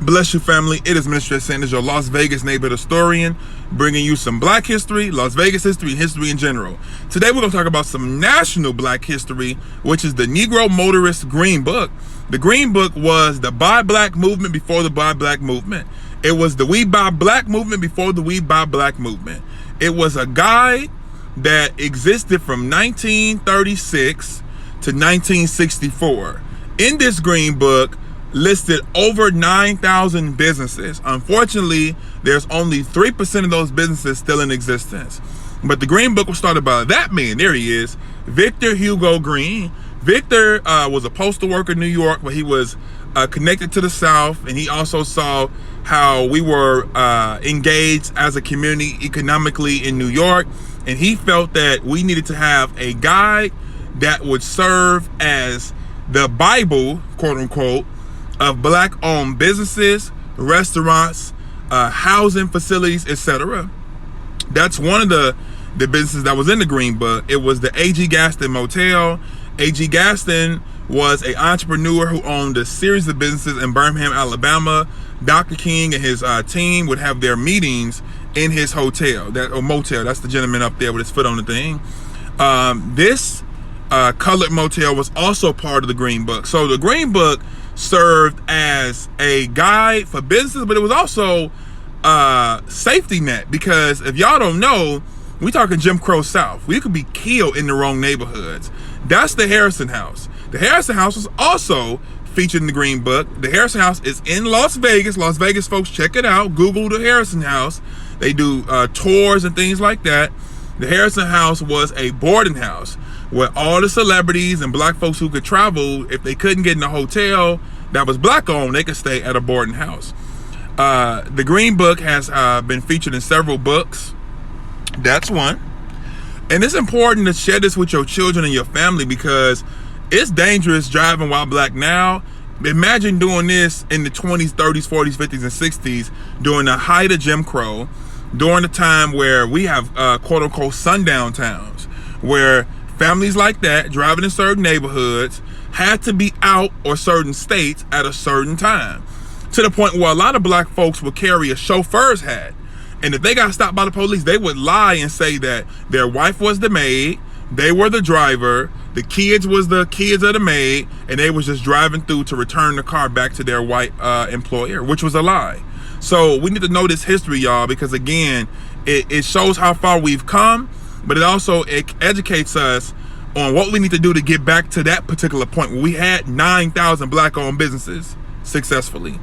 Bless you, family. It is Minister Sanders, your Las Vegas neighborhood historian, bringing you some black history, Las Vegas history, and history in general. Today, we're going to talk about some national black history, which is the Negro Motorist Green Book. The Green Book was the Buy Black movement before the Buy Black movement. It was the We Buy Black movement before the We Buy Black movement. It was a guide that existed from 1936 to 1964. In this Green Book, listed over 9,000 businesses. Unfortunately, there's only 3% of those businesses still in existence. But the Green Book was started by that man. There he is, Victor Hugo Green. Victor was a postal worker in New York, but he was connected to the South, and he also saw how we were engaged as a community economically in New York, and he felt that we needed to have a guide that would serve as the Bible, quote unquote, of black-owned businesses, restaurants, housing facilities, etc. That's one of the businesses that was in the Green Book. It was the A.G. Gaston Motel. A.G. Gaston was an entrepreneur who owned a series of businesses in Birmingham, Alabama. Dr. King and his team would have their meetings in his hotel, motel. That's the gentleman up there with his foot on the thing. This colored motel was also part of the Green Book. So the Green Book served as a guide for businesses, but it was also a safety net, because if y'all don't know, we talking Jim Crow South. We could be killed in the wrong neighborhoods. That's the Harrison House. The Harrison House was also featured in the Green Book. The Harrison House is in Las Vegas. Las Vegas folks, check it out. Google the Harrison House. They do tours and things like that. The Harrison House was a boarding house where all the celebrities and black folks who could travel, if they couldn't get in a hotel that was black owned, they could stay at a boarding house. The Green Book has been featured in several books. That's one. And it's important to share this with your children and your family, because it's dangerous driving while black now. Imagine doing this in the 20s, 30s, 40s, 50s, and 60s during the height of Jim Crow, during the time where we have quote unquote sundown towns, where families like that driving in certain neighborhoods had to be out or certain states at a certain time, to the point where a lot of black folks would carry a chauffeur's hat. And if they got stopped by the police, they would lie and say that their wife was the maid, they were the driver, the kids was the kids of the maid, and they was just driving through to return the car back to their white employer, which was a lie. So we need to know this history, y'all, because again, it shows how far we've come, but it also educates us on what we need to do to get back to that particular point where we had 9,000 black-owned businesses successfully.